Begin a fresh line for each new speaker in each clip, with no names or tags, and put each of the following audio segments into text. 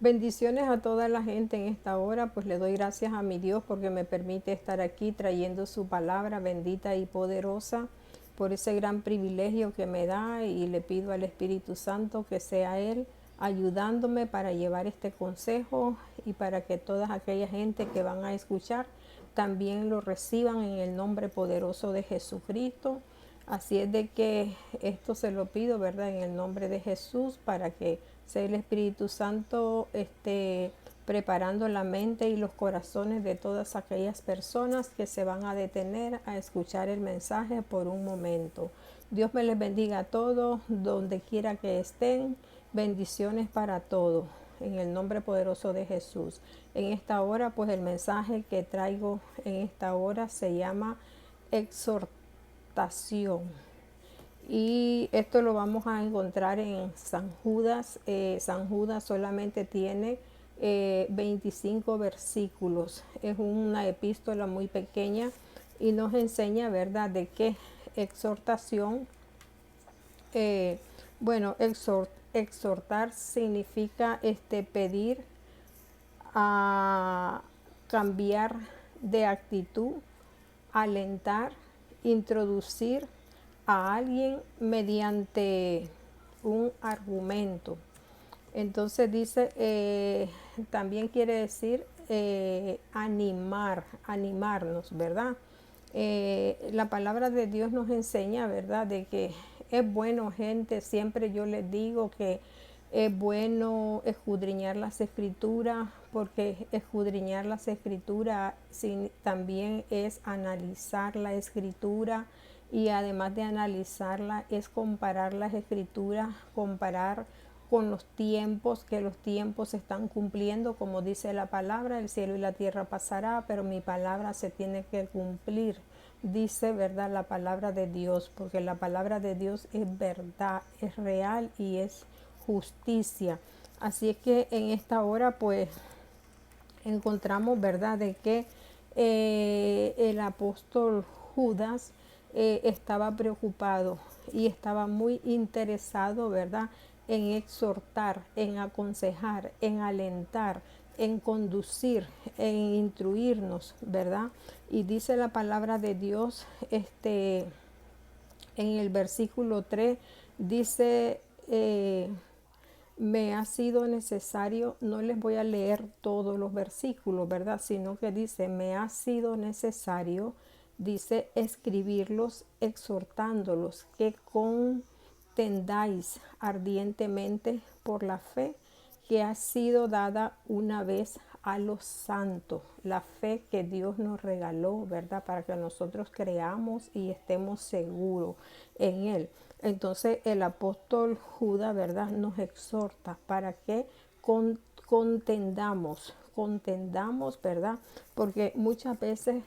Bendiciones a toda la gente en esta hora, pues le doy gracias a mi Dios porque me permite estar aquí trayendo su palabra bendita y poderosa por ese gran privilegio que me da y le pido al Espíritu Santo que sea Él ayudándome para llevar este consejo y para que toda aquella gente que van a escuchar también lo reciban en el nombre poderoso de Jesucristo. Así es de que esto se lo pido, ¿verdad? En el nombre de Jesús para que sea el Espíritu Santo preparando la mente y los corazones de todas aquellas personas que se van a detener a escuchar el mensaje por un momento. Dios me les bendiga a todos, donde quiera que estén. Bendiciones para todos, en el nombre poderoso de Jesús. En esta hora, pues el mensaje que traigo en esta hora se llama exhortación. Y esto lo vamos a encontrar en San Judas. San Judas solamente tiene 25 versículos. Es una epístola muy pequeña y nos enseña, ¿verdad?, de qué exhortación. eh, bueno, exhortar significa pedir a cambiar de actitud, alentar, introducir a alguien mediante un argumento. Entonces dice, también quiere decir animarnos, ¿verdad? La palabra de Dios nos enseña, ¿verdad?, de que es bueno, gente, siempre yo les digo que es bueno escudriñar las escrituras, porque escudriñar las escrituras también es analizar la escritura, y además de analizarla es comparar las escrituras, comparar con los tiempos, que los tiempos se están cumpliendo, como dice la palabra, el cielo y la tierra pasará, pero mi palabra se tiene que cumplir, dice, ¿verdad?, la palabra de Dios, porque la palabra de Dios es verdad, es real y es justicia. Así es que en esta hora pues encontramos, ¿verdad?, de que el apóstol Judas estaba preocupado y estaba muy interesado, ¿verdad?, en exhortar, en aconsejar, en alentar, en conducir, en instruirnos, ¿verdad? Y dice la palabra de Dios, en el versículo 3, dice, me ha sido necesario, no les voy a leer todos los versículos, ¿verdad? Sino que dice, me ha sido necesario, dice, escribirlos, exhortándolos, que contendáis ardientemente por la fe que ha sido dada una vez a los santos, la fe que Dios nos regaló, ¿verdad? Para que nosotros creamos y estemos seguros en Él. Entonces el apóstol Judas, ¿verdad?, nos exhorta para que contendamos, ¿verdad? Porque muchas veces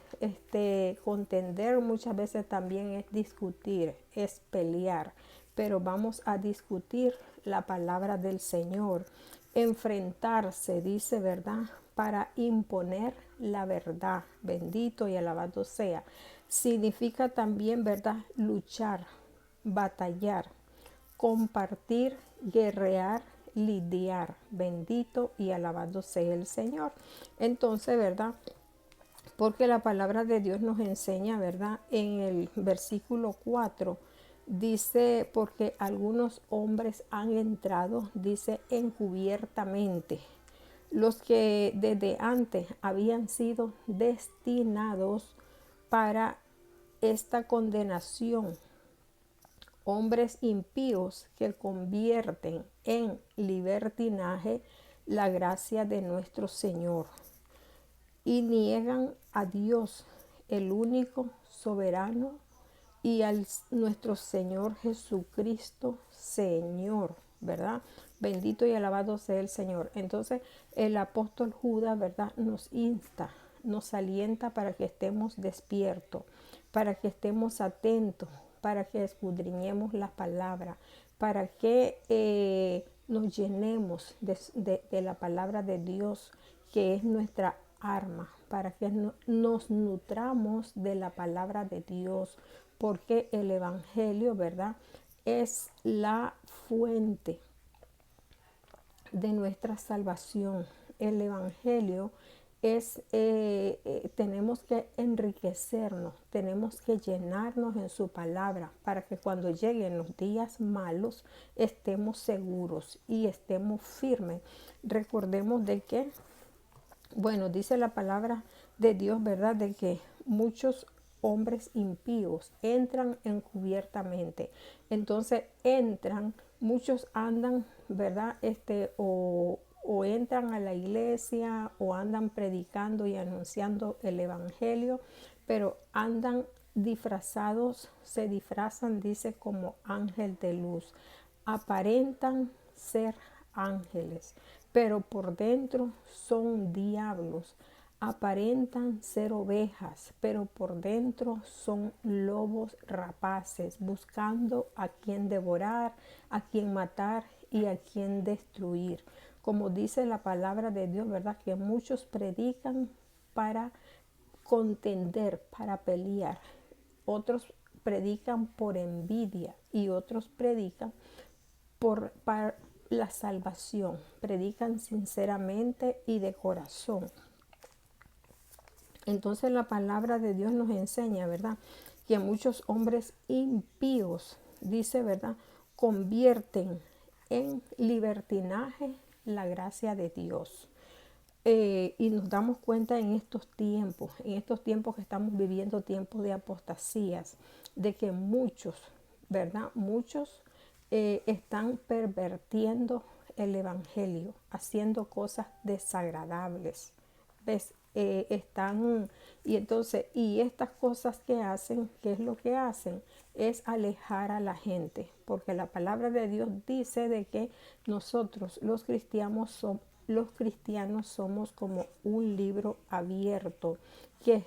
contender muchas veces también es discutir, es pelear, pero vamos a discutir la palabra del Señor, enfrentarse, dice, ¿verdad?, para imponer la verdad. Bendito y alabado sea. Significa también, ¿verdad?, luchar, batallar, compartir, guerrear, lidiar. Bendito y alabado sea el Señor. Entonces, ¿verdad?, porque la palabra de Dios nos enseña, ¿verdad?, en el versículo 4, dice, porque algunos hombres han entrado, dice, encubiertamente, los que desde antes habían sido destinados para esta condenación, hombres impíos que convierten en libertinaje la gracia de nuestro Señor y niegan a Dios, el único soberano, y al nuestro Señor Jesucristo, Señor, ¿verdad? Bendito y alabado sea el Señor. Entonces el apóstol Judas, ¿verdad?, nos insta, nos alienta para que estemos despiertos, para que estemos atentos, para que escudriñemos la palabra, para que nos llenemos de la palabra de Dios, que es nuestra arma, para que nos nutramos de la palabra de Dios, porque el Evangelio, ¿verdad?, es la fuente de nuestra salvación. El Evangelio es, tenemos que enriquecernos, tenemos que llenarnos en su palabra para que cuando lleguen los días malos estemos seguros y estemos firmes. Recordemos de que, bueno, dice la palabra de Dios, ¿verdad? De que muchos hombres impíos entran encubiertamente. Entonces entran, muchos andan, ¿verdad? O entran a la iglesia o andan predicando y anunciando el evangelio, pero andan disfrazados, se disfrazan, dice, como ángel de luz. Aparentan ser ángeles, pero por dentro son diablos. Aparentan ser ovejas, pero por dentro son lobos rapaces, buscando a quien devorar, a quien matar y a quien destruir. Como dice la palabra de Dios, ¿verdad? Que muchos predican para contender, para pelear. Otros predican por envidia y otros predican para la salvación. Predican sinceramente y de corazón. Entonces la palabra de Dios nos enseña, ¿verdad? Que muchos hombres impíos, dice, ¿verdad? Convierten en libertinaje la gracia de Dios. Y nos damos cuenta en estos tiempos que estamos viviendo, tiempos de apostasías, de que muchos, ¿verdad? Muchos están pervirtiendo el evangelio, haciendo cosas desagradables. ¿Ves? Y estas cosas que hacen, ¿qué es lo que hacen? Es alejar a la gente, porque la palabra de Dios dice de que nosotros los cristianos somos como un libro abierto, que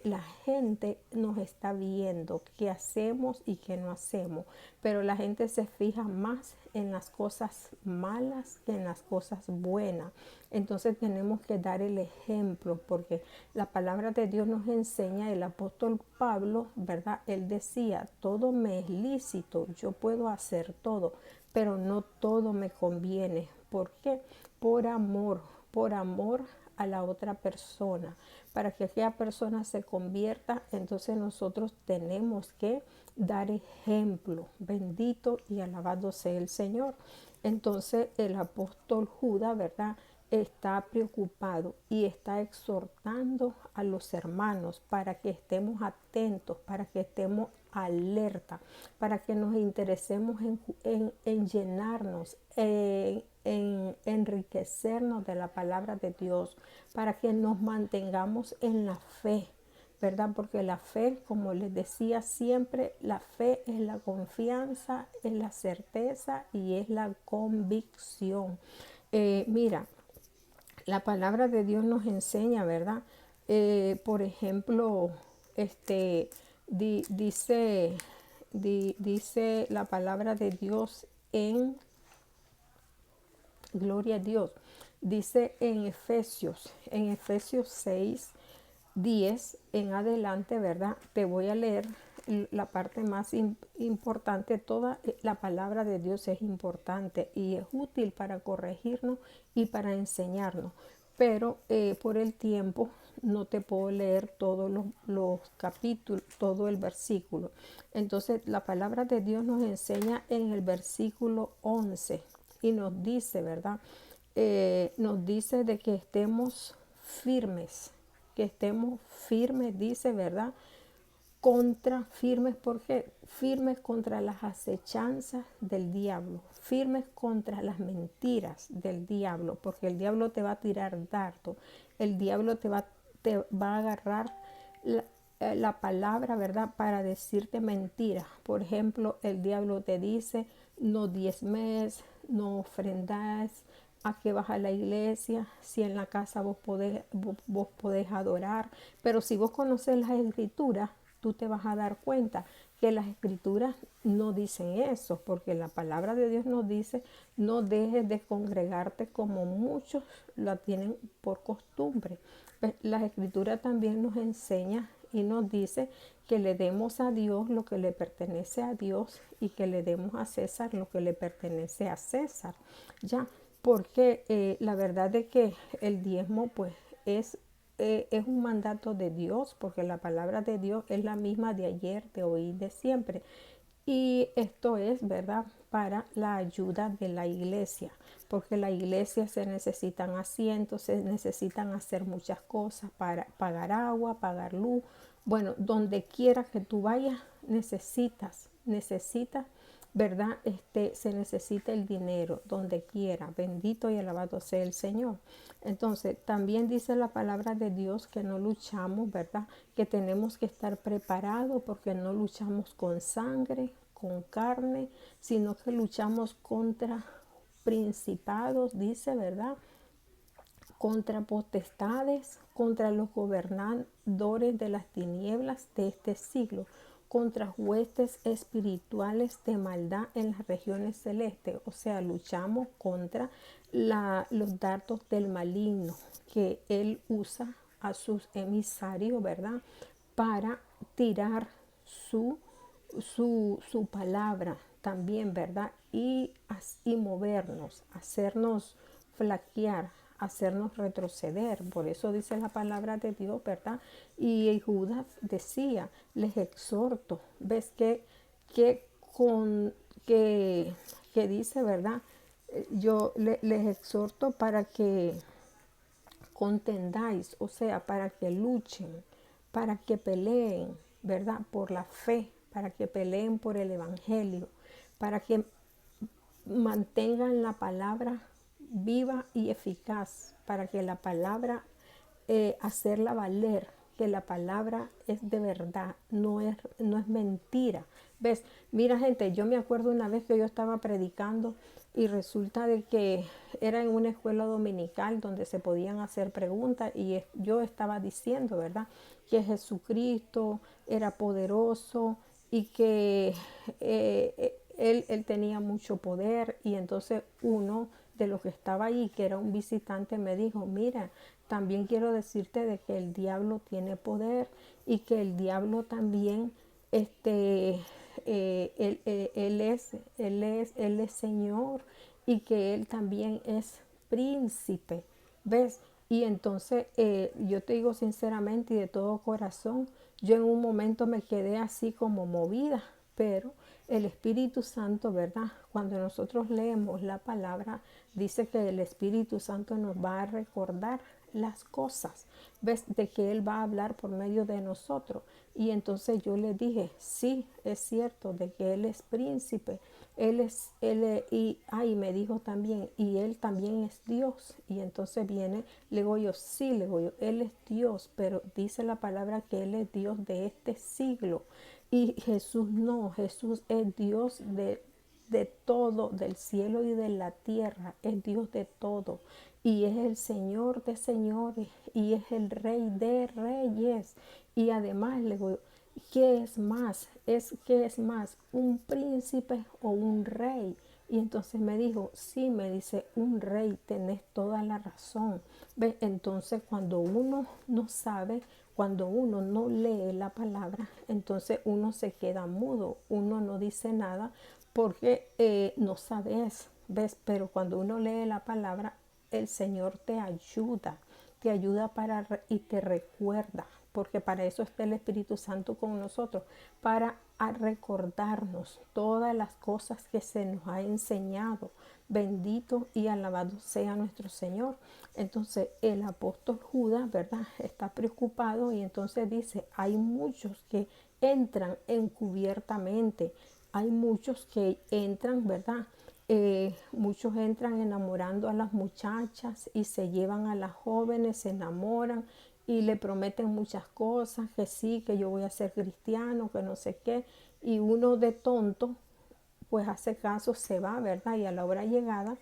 la gente nos está viendo qué hacemos y qué no hacemos, pero la gente se fija más en las cosas malas que en las cosas buenas. Entonces tenemos que dar el ejemplo, porque la palabra de Dios nos enseña, el apóstol Pablo, ¿verdad? Él decía, todo me es lícito, yo puedo hacer todo, pero no todo me conviene. ¿Por qué? Por amor a la otra persona. Para que aquella persona se convierta, entonces nosotros tenemos que dar ejemplo. Bendito y alabado sea el Señor. Entonces el apóstol Judas, ¿verdad? Está preocupado y está exhortando a los hermanos para que estemos atentos, para que estemos alerta, para que nos interesemos en llenarnos, en enriquecernos de la palabra de Dios, para que nos mantengamos en la fe, ¿verdad? Porque la fe, como les decía siempre, la fe es la confianza, es la certeza y es la convicción. Mira, la palabra de Dios nos enseña, ¿verdad? Por ejemplo, dice, dice la palabra de Dios en Gloria a Dios. Dice en Efesios 6, 10 en adelante, ¿verdad? Te voy a leer la parte más importante. Toda la palabra de Dios es importante y es útil para corregirnos y para enseñarnos. Pero por el tiempo no te puedo leer todos los capítulos, todo el versículo. Entonces la palabra de Dios nos enseña en el versículo 11 y nos dice, ¿verdad? Nos dice de que estemos firmes, dice, ¿verdad? Firmes, porque firmes contra las acechanzas del diablo, firmes contra las mentiras del diablo, porque el diablo te va a tirar dardo, el diablo te va a agarrar la palabra, ¿verdad? Para decirte mentiras. Por ejemplo, el diablo te dice, no diezmes, no ofrendas, a qué vas a la iglesia, si en la casa vos podés adorar. Pero si vos conoces las escrituras, tú te vas a dar cuenta que las escrituras no dicen eso, porque la palabra de Dios nos dice, no dejes de congregarte como muchos la tienen por costumbre. Las escrituras también nos enseña y nos dice que le demos a Dios lo que le pertenece a Dios y que le demos a César lo que le pertenece a César. Ya, porque la verdad de que el diezmo pues es un mandato de Dios, porque la palabra de Dios es la misma de ayer, de hoy y de siempre. Y esto es, ¿verdad?, para la ayuda de la iglesia, porque la iglesia se necesitan asientos, se necesitan hacer muchas cosas para pagar agua, pagar luz. Bueno, donde quiera que tú vayas, necesitas, ¿verdad? Se necesita el dinero, donde quiera. Bendito y alabado sea el Señor. Entonces, también dice la palabra de Dios que no luchamos, ¿verdad? Que tenemos que estar preparados porque no luchamos con sangre, con carne, sino que luchamos contra principados, dice, ¿verdad? Contra potestades, contra los gobernadores de las tinieblas de este siglo, contra huestes espirituales de maldad en las regiones celestes. O sea, luchamos contra los dardos del maligno que él usa a sus emisarios, ¿verdad? Para tirar su palabra también, ¿verdad? Y movernos, hacernos flaquear, hacernos retroceder. Por eso dice la palabra de Dios, ¿verdad? Y Judas decía, les exhorto, ves que con que dice, ¿verdad? Yo les exhorto para que contendáis, o sea, para que luchen, para que peleen, ¿verdad? Por la fe, para que peleen por el evangelio, para que mantengan la palabra viva y eficaz, para que la palabra, hacerla valer, que la palabra es de verdad, no es mentira. ¿Ves? Mira, gente, yo me acuerdo una vez que yo estaba predicando y resulta de que era en una escuela dominical donde se podían hacer preguntas y yo estaba diciendo, ¿verdad?, que Jesucristo era poderoso y que él tenía mucho poder. Y entonces uno de los que estaba ahí, que era un visitante, me dijo, mira, también quiero decirte de que el diablo tiene poder y que el diablo también, él es Señor y que él también es príncipe, ¿ves? Y entonces yo te digo sinceramente y de todo corazón, yo en un momento me quedé así como movida, pero el Espíritu Santo, ¿verdad? Cuando nosotros leemos la palabra, dice que el Espíritu Santo nos va a recordar las cosas, ¿ves? De que Él va a hablar por medio de nosotros. Y entonces yo le dije, sí, es cierto, de que Él es príncipe, y me dijo también, y Él también es Dios. Y entonces viene, le digo yo, sí, le digo yo, Él es Dios, pero dice la palabra que Él es Dios de este siglo. Y Jesús no, Jesús es Dios de todo, del cielo y de la tierra, es Dios de todo. Y es el Señor de señores y es el Rey de reyes. Y además le digo, ¿qué es más? ¿Qué es más? ¿Un príncipe o un rey? Y entonces me dijo, sí, me dice, un rey, tenés toda la razón. ¿Ves? Entonces cuando uno no sabe, cuando uno no lee la palabra, entonces uno se queda mudo, uno no dice nada porque no sabes, ¿ves? Pero cuando uno lee la palabra, el Señor te ayuda y te recuerda, porque para eso está el Espíritu Santo con nosotros, para recordarnos todas las cosas que se nos ha enseñado. Bendito y alabado sea nuestro Señor. Entonces el apóstol Judas, ¿verdad?, está preocupado y entonces dice, hay muchos que entran encubiertamente, hay muchos que entran, ¿verdad? Muchos entran enamorando a las muchachas y se llevan a las jóvenes, se enamoran y le prometen muchas cosas, que sí, que yo voy a ser cristiano, que no sé qué. Y uno de tonto, pues hace caso, se va, ¿verdad? Y a la hora llegada,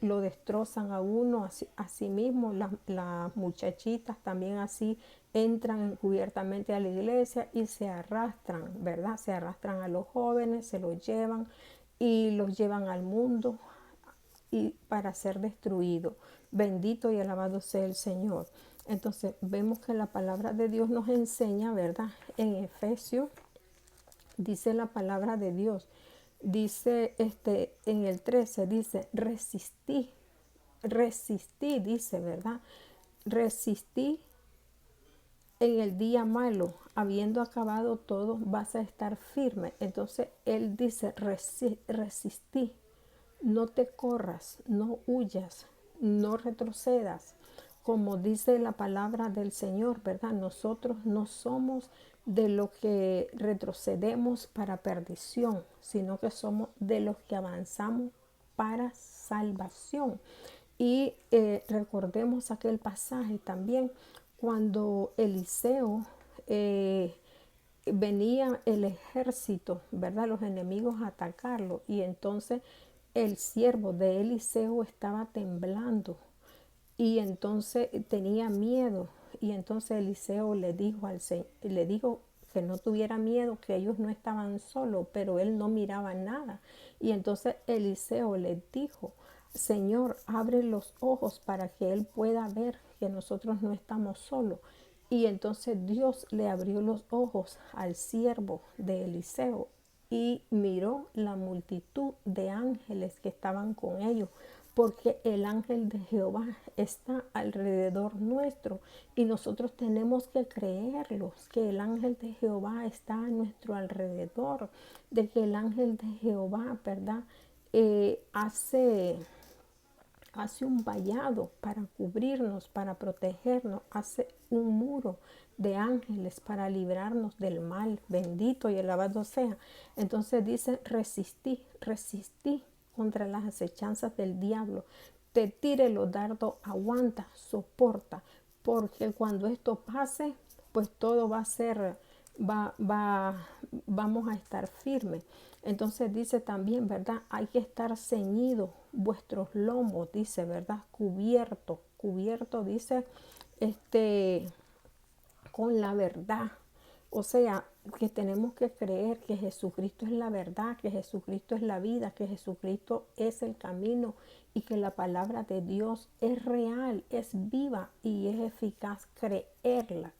lo destrozan a uno, así mismo. Las muchachitas también así entran encubiertamente a la iglesia y se arrastran, ¿verdad? Se arrastran a los jóvenes, se los llevan y los llevan al mundo y para ser destruido. Bendito y alabado sea el Señor. Entonces vemos que la palabra de Dios nos enseña, ¿verdad? En Efesios dice la palabra de Dios Dice en el 13, dice, resistí, dice, ¿verdad? Resistí en el día malo, habiendo acabado todo, vas a estar firme. Entonces él dice, resistí, no te corras, no huyas, no retrocedas. Como dice la palabra del Señor, ¿verdad? Nosotros no somos de los que retrocedemos para perdición, sino que somos de los que avanzamos para salvación. Y recordemos aquel pasaje también cuando Eliseo venía el ejército, ¿verdad? Los enemigos a atacarlo, y entonces el siervo de Eliseo estaba temblando y entonces tenía miedo, y entonces Eliseo le dijo que no tuviera miedo, que ellos no estaban solos, pero él no miraba nada. Y entonces Eliseo le dijo, Señor, abre los ojos para que él pueda ver que nosotros no estamos solos. Y entonces Dios le abrió los ojos al siervo de Eliseo y miró la multitud de ángeles que estaban con ellos, porque el ángel de Jehová está alrededor nuestro y nosotros tenemos que creerlos, que el ángel de Jehová está a nuestro alrededor, de que el ángel de Jehová, ¿verdad? Hace un vallado para cubrirnos, para protegernos, hace un muro de ángeles para librarnos del mal. Bendito y alabado sea. Entonces dice, resistí contra las acechanzas del diablo. Te tire los dardos, aguanta, soporta, porque cuando esto pase, pues todo va a ser, vamos a estar firmes. Entonces dice también, ¿verdad? Hay que estar ceñido vuestros lomos, dice, ¿verdad? Cubierto, dice, con la verdad. O sea, que tenemos que creer que Jesucristo es la verdad, que Jesucristo es la vida, que Jesucristo es el camino y que la palabra de Dios es real, es viva y es eficaz. Creerla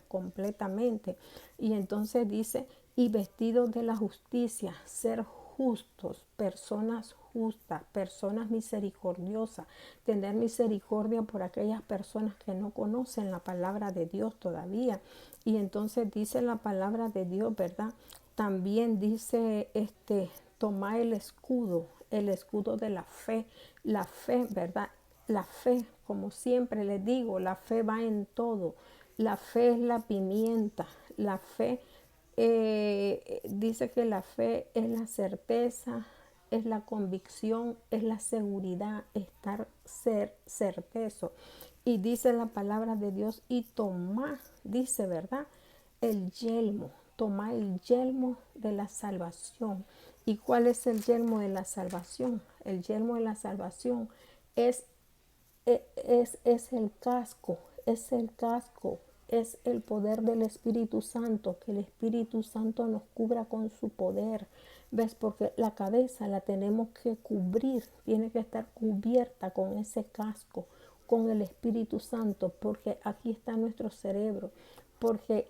completamente. Y entonces dice, y vestidos de la justicia, ser justos, personas justas, personas misericordiosas, tener misericordia por aquellas personas que no conocen la palabra de Dios todavía. Y entonces dice la palabra de Dios, ¿verdad? También dice, toma el escudo de la fe, ¿verdad? La fe, como siempre les digo, la fe va en todo. La fe es la pimienta, la fe dice que la fe es la certeza, es la convicción, es la seguridad, ser certezo. Y dice la palabra de Dios, y toma, dice, ¿verdad? Toma el yelmo de la salvación. ¿Y cuál es el yelmo de la salvación? El yelmo de la salvación es es el casco, es el poder del Espíritu Santo, que el Espíritu Santo nos cubra con su poder. ¿Ves? Porque la cabeza la tenemos que cubrir, tiene que estar cubierta con ese casco, con el Espíritu Santo, porque aquí está nuestro cerebro, porque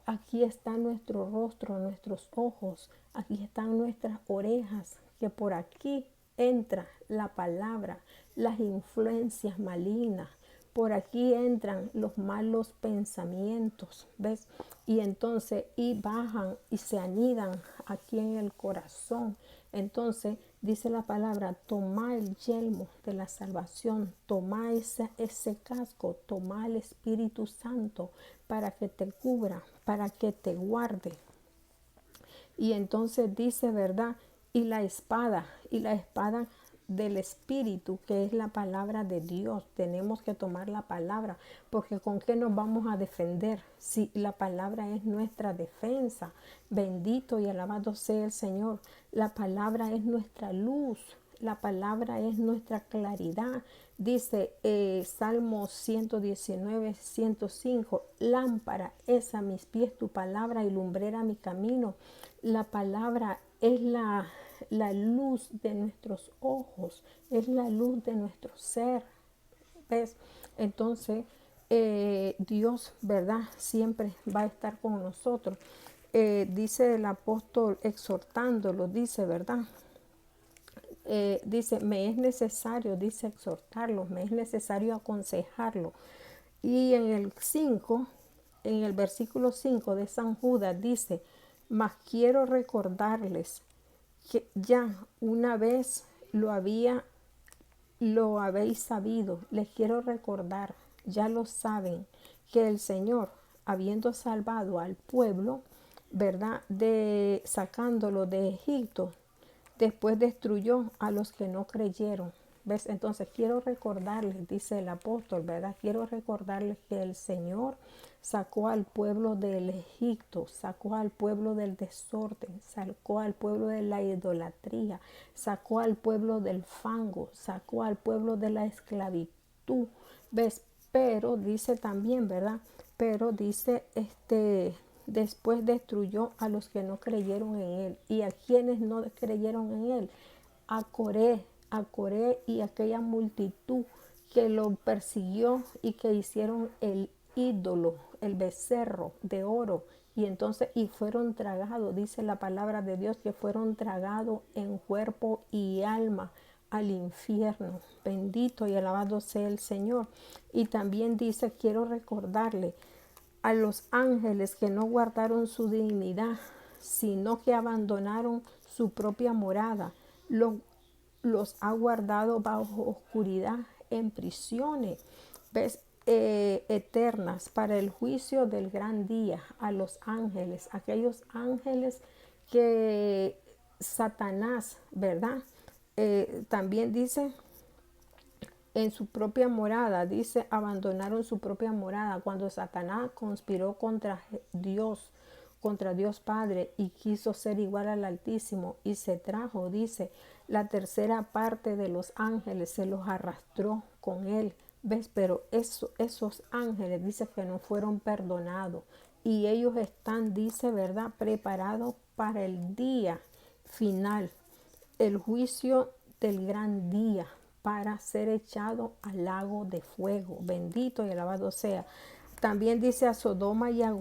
aquí está nuestro rostro, nuestros ojos, aquí están nuestras orejas, que por aquí entra la palabra, las influencias malignas, por aquí entran los malos pensamientos, ¿ves? Y entonces, y bajan y se anidan aquí en el corazón. Entonces, dice la palabra, toma el yelmo de la salvación, toma ese casco, toma el Espíritu Santo para que te cubra, para que te guarde. Y entonces dice, ¿verdad? Y la espada del Espíritu, que es la palabra de Dios. Tenemos que tomar la palabra, porque ¿con qué nos vamos a defender? Si la palabra es nuestra defensa. Bendito y alabado sea el Señor. La palabra es nuestra luz. La palabra es nuestra claridad. Dice Salmo 119, 105, lámpara es a mis pies tu palabra y lumbrera mi camino. La palabra es la luz de nuestros ojos, es la luz de nuestro ser. ¿Ves? Entonces, Dios, ¿verdad? Siempre va a estar con nosotros. dice el apóstol exhortándolo, dice, ¿verdad? Dice, me es necesario, dice exhortarlo, me es necesario aconsejarlo. Y en el 5, en el versículo 5 de San Judas dice, mas quiero recordarles que ya una vez lo habéis sabido, les quiero recordar, ya lo saben, que el Señor, habiendo salvado al pueblo, ¿verdad? Sacándolo de Egipto, después destruyó a los que no creyeron. ¿Ves? Entonces quiero recordarles, dice el apóstol, ¿verdad? Quiero recordarles que el Señor sacó al pueblo del Egipto, sacó al pueblo del desorden, sacó al pueblo de la idolatría, sacó al pueblo del fango, sacó al pueblo de la esclavitud. ¿Ves? Pero dice también, ¿verdad? Pero dice, después destruyó a los que no creyeron en él. ¿Y a quienes no creyeron en él? A Coré y aquella multitud que lo persiguió y que hicieron el ídolo, el becerro de oro. Y entonces, y fueron tragados, dice la palabra de Dios, que fueron tragados en cuerpo y alma al infierno. Bendito y alabado sea el Señor. Y también dice, quiero recordarle a los ángeles que no guardaron su dignidad, sino que abandonaron su propia morada. Los ha guardado bajo oscuridad en prisiones, ¿ves? Eternas para el juicio del gran día. A los ángeles, aquellos ángeles que Satanás, ¿verdad? También dice en su propia morada, dice, abandonaron su propia morada cuando Satanás conspiró contra Dios Padre y quiso ser igual al Altísimo y se trajo, dice, la tercera parte de los ángeles, se los arrastró con él. ¿Ves? Pero esos ángeles, dice que no fueron perdonados y ellos están, dice, ¿verdad?, preparados para el día final, el juicio del gran día, para ser echado al lago de fuego. Bendito y alabado sea. También dice a Sodoma y a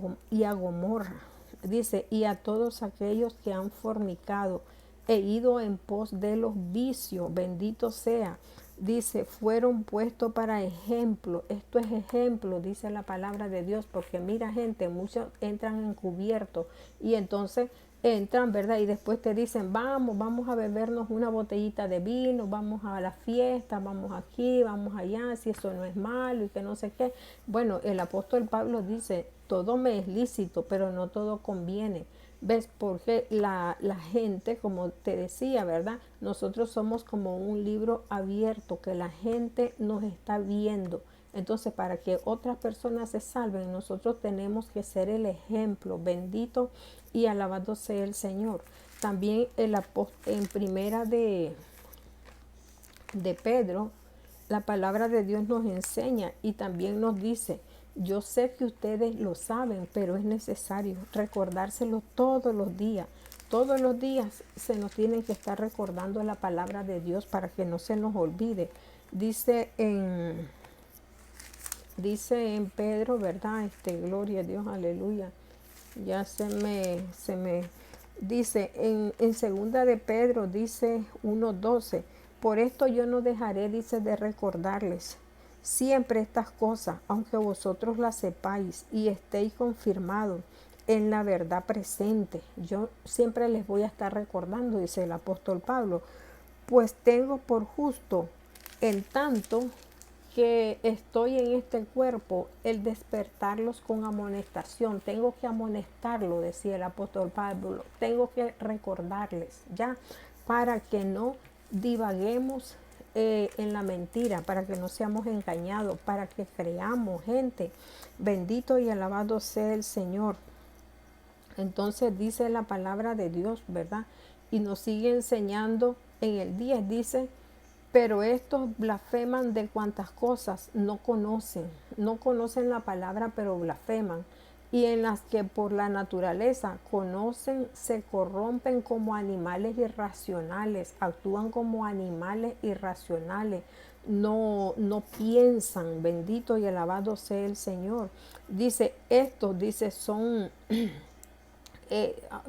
Gomorra, dice, y a todos aquellos que han fornicado e ido en pos de los vicios, bendito sea. Dice, fueron puestos para ejemplo. Esto es ejemplo, dice la palabra de Dios, porque mira, gente, muchos entran encubiertos y entonces entran, ¿verdad? Y después te dicen, vamos a bebernos una botellita de vino, vamos a la fiesta, vamos aquí, vamos allá, si eso no es malo y que no sé qué. Bueno, el apóstol Pablo dice, todo me es lícito, pero no todo conviene. ¿Ves? Porque la gente, como te decía, ¿verdad? Nosotros somos como un libro abierto que la gente nos está viendo. Entonces, para que otras personas se salven, nosotros tenemos que ser el ejemplo. Bendito y alabado sea el Señor. También en primera de Pedro, la palabra de Dios nos enseña y también nos dice, yo sé que ustedes lo saben, pero es necesario recordárselo todos los días. Todos los días se nos tiene que estar recordando la palabra de Dios para que no se nos olvide. Dice en Pedro, ¿verdad? Gloria a Dios, aleluya. Ya se me dice en segunda de Pedro, dice 1:12, por esto yo no dejaré, dice, de recordarles siempre estas cosas, aunque vosotros las sepáis y estéis confirmados en la verdad presente. Yo siempre les voy a estar recordando, dice el apóstol Pablo, pues tengo por justo, en tanto que estoy en este cuerpo, el despertarlos con amonestación. Tengo que amonestarlo, decía el apóstol Pablo. Tengo que recordarles, ya, para que no divaguemos en la mentira, para que no seamos engañados, para que creamos, gente. Bendito y alabado sea el Señor. Entonces dice la palabra de Dios, ¿verdad? Y nos sigue enseñando en el 10, dice, pero estos blasfeman de cuantas cosas no conocen la palabra, pero blasfeman. Y en las que por la naturaleza conocen, se corrompen como animales irracionales, actúan como animales irracionales, no piensan, bendito y alabado sea el Señor. Dice, estos, dice, son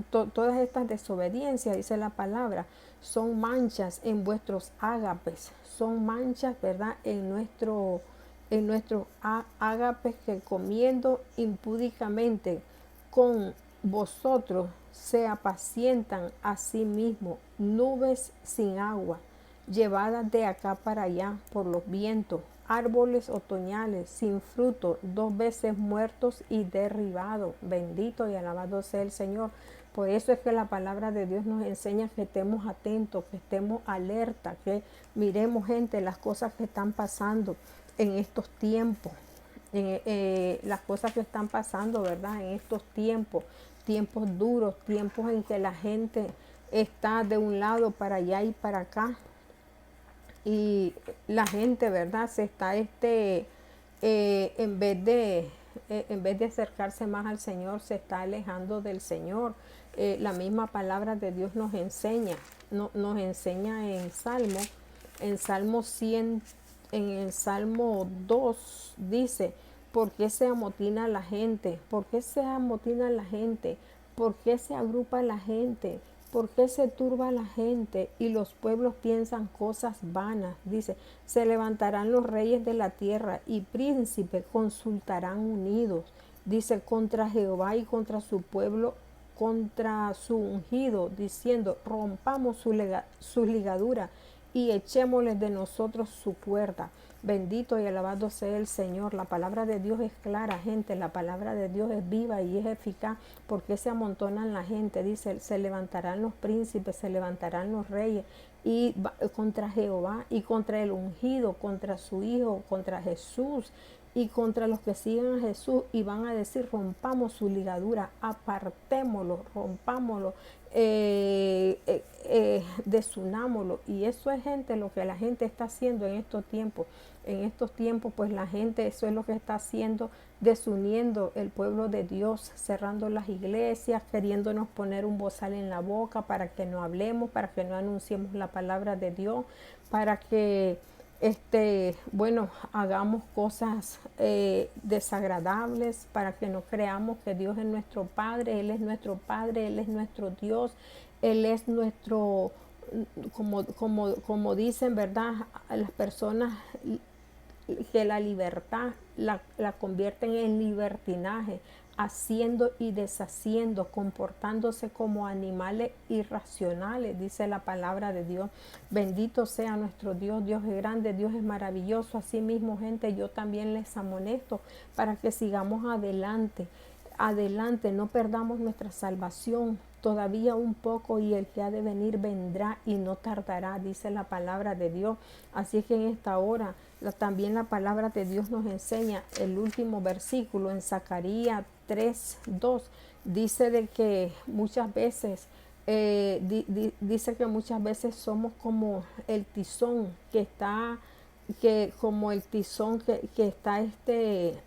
todas estas desobediencias, dice la palabra, son manchas en vuestros ágapes, son manchas, ¿verdad? En nuestro ágapes, que comiendo impúdicamente con vosotros se apacientan a sí mismos, nubes sin agua, llevadas de acá para allá por los vientos, árboles otoñales sin fruto, 2 veces muertos y derribados. Bendito y alabado sea el Señor. Por eso es que la palabra de Dios nos enseña que estemos atentos, que estemos alerta, que miremos, gente, las cosas que están pasando en estos tiempos, las cosas que están pasando, ¿verdad? En estos tiempos, tiempos duros, tiempos en que la gente está de un lado para allá y para acá, y la gente, ¿verdad? Se está en vez de acercarse más al Señor, se está alejando del Señor. La misma palabra de Dios nos enseña, nos enseña en Salmo 100, en el Salmo 2 dice: ¿por qué se amotina la gente? ¿Por qué se amotina la gente? ¿Por qué se agrupa la gente? ¿Por qué se turba la gente y los pueblos piensan cosas vanas? Dice: se levantarán los reyes de la tierra y príncipes consultarán unidos. Dice: contra Jehová y contra su pueblo, contra su ungido, diciendo: rompamos sus ligaduras y echémosles de nosotros su cuerda. Bendito y alabado sea el Señor. La palabra de Dios es clara, gente. La palabra de Dios es viva y es eficaz. ¿Por qué se amontonan la gente? Dice: se levantarán los príncipes, se levantarán los reyes y contra Jehová y contra el ungido, contra su Hijo, contra Jesús y contra los que siguen a Jesús, y van a decir: rompamos su ligadura, apartémoslo, rompámoslo, desunámoslo. Y eso es, gente, lo que la gente está haciendo en estos tiempos. En estos tiempos, pues la gente, eso es lo que está haciendo, desuniendo el pueblo de Dios, cerrando las iglesias, queriéndonos poner un bozal en la boca para que no hablemos, para que no anunciemos la palabra de Dios, para que bueno, hagamos cosas desagradables, para que no creamos que Dios es nuestro Padre. Él es nuestro Padre, Él es nuestro Dios, Él es nuestro, como dicen, ¿verdad? A las personas que la libertad la convierten en libertinaje, haciendo y deshaciendo, comportándose como animales irracionales, dice la palabra de Dios. Bendito sea nuestro Dios. Dios es grande, Dios es maravilloso. Así mismo, gente, yo también les amonesto para que sigamos adelante. Adelante, no perdamos nuestra salvación, todavía un poco, y el que ha de venir vendrá y no tardará, dice la palabra de Dios. Así que en esta hora también la palabra de Dios nos enseña el último versículo en Zacarías 3:2. Dice de que muchas veces, dice que muchas veces somos como el tizón que está, como el tizón que está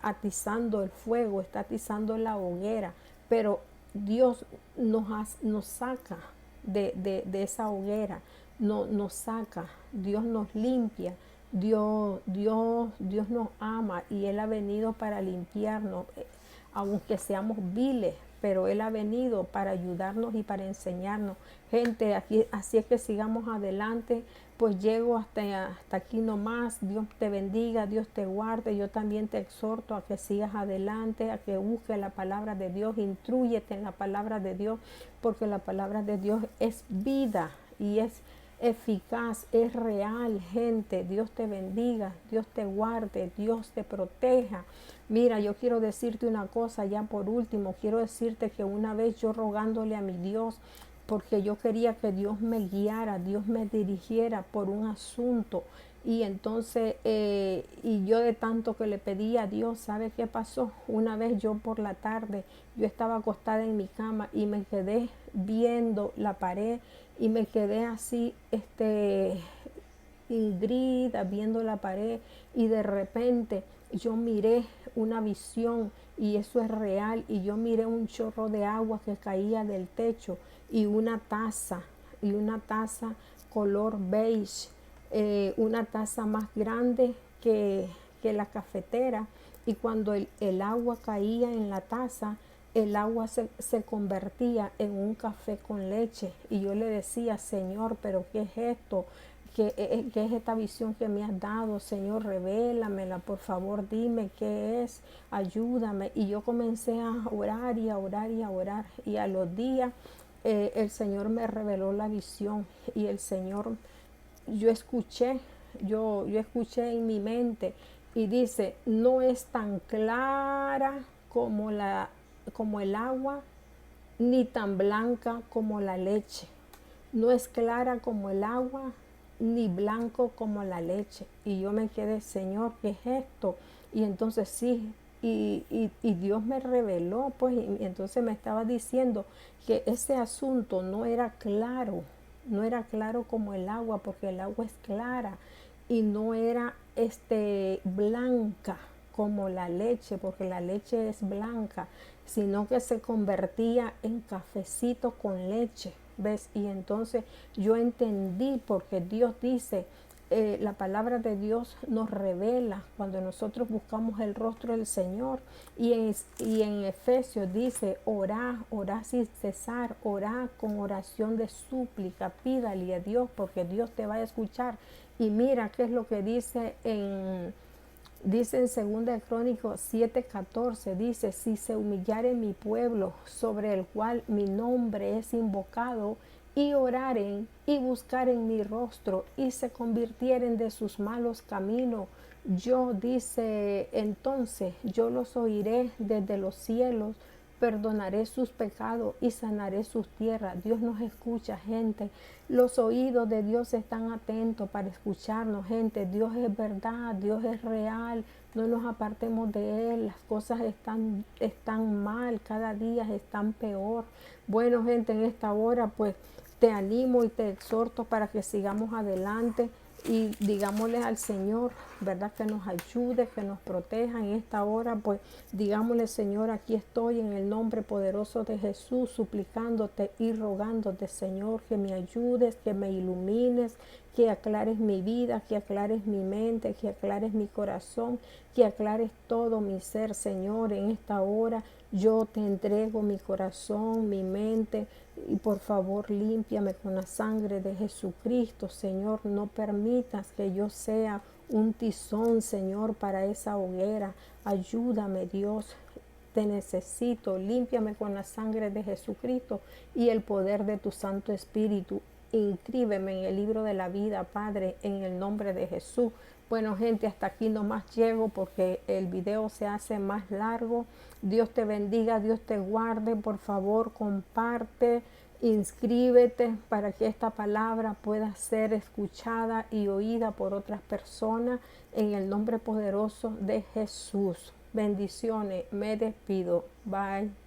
atizando el fuego, está atizando la hoguera, pero Dios nos saca de esa hoguera, nos saca, Dios nos limpia, Dios nos ama, y Él ha venido para limpiarnos, aunque seamos viles, pero Él ha venido para ayudarnos y para enseñarnos. Gente, aquí, así es que sigamos adelante. Pues llego hasta aquí nomás. Dios te bendiga, Dios te guarde. Yo también te exhorto a que sigas adelante, a que busques la palabra de Dios, intrúyete en la palabra de Dios, porque la palabra de Dios es vida y es eficaz, es real, gente. Dios te bendiga, Dios te guarde, Dios te proteja. Mira, yo quiero decirte una cosa ya por último. Quiero decirte que una vez yo rogándole a mi Dios, porque yo quería que Dios me guiara, Dios me dirigiera por un asunto. Y entonces, y yo de tanto que le pedí a Dios, ¿sabe qué pasó? Una vez yo por la tarde, yo estaba acostada en mi cama y me quedé viendo la pared, y me quedé así, Ingrid, viendo la pared, y de repente yo miré una visión, y eso es real, y yo miré un chorro de agua que caía del techo, y una taza color beige, una taza más grande que la cafetera, y cuando el agua caía en la taza, el agua se convertía en un café con leche. Y yo le decía, Señor, pero ¿qué es esto? ¿Qué es esta visión que me has dado? Señor, revélamela, por favor, dime qué es, ayúdame. Y yo comencé a orar y a orar y a orar. Y a los días el Señor me reveló la visión. Y el Señor, yo escuché, yo escuché en mi mente y dice, no es tan clara como el agua, ni tan blanca como la leche. No es clara como el agua, ni blanco como la leche. Y yo me quedé, Señor, ¿qué es esto? Y entonces sí, y Dios me reveló, pues, y entonces me estaba diciendo que ese asunto no era claro, no era claro como el agua, porque el agua es clara, y no era blanca como la leche, porque la leche es blanca, sino que se convertía en cafecito con leche, ¿ves? Y entonces yo entendí, porque Dios dice, la palabra de Dios nos revela cuando nosotros buscamos el rostro del Señor. Y en Efesios dice, orá sin cesar, orá con oración de súplica, pídale a Dios porque Dios te va a escuchar. Y mira qué es lo que dice en 2 Crónicos 7:14, dice, si se humillare mi pueblo, sobre el cual mi nombre es invocado, y oraren y buscaren mi rostro, y se convirtieren de sus malos caminos, yo, dice, entonces yo los oiré desde los cielos, perdonaré sus pecados y sanaré sus tierras. Dios nos escucha, gente. Los oídos de Dios están atentos para escucharnos, gente. Dios es verdad, Dios es real. No nos apartemos de Él. Las cosas están mal, cada día están peor. Bueno, gente, en esta hora, pues te animo y te exhorto para que sigamos adelante y digámosle al Señor, ¿verdad? Que nos ayude, que nos proteja en esta hora. Pues digámosle, Señor, aquí estoy en el nombre poderoso de Jesús, suplicándote y rogándote, Señor, que me ayudes, que me ilumines, que aclares mi vida, que aclares mi mente, que aclares mi corazón, que aclares todo mi ser, Señor. En esta hora yo te entrego mi corazón, mi mente, y por favor límpiame con la sangre de Jesucristo, Señor. No permitas que yo sea un tizón, Señor, para esa hoguera. Ayúdame, Dios. Te necesito. Límpiame con la sangre de Jesucristo y el poder de tu Santo Espíritu. Inscríbeme en el libro de la vida, Padre, en el nombre de Jesús. Bueno, gente, hasta aquí nomás llego porque el video se hace más largo. Dios te bendiga, Dios te guarde. Por favor, comparte, inscríbete para que esta palabra pueda ser escuchada y oída por otras personas en el nombre poderoso de Jesús. Bendiciones, me despido. Bye.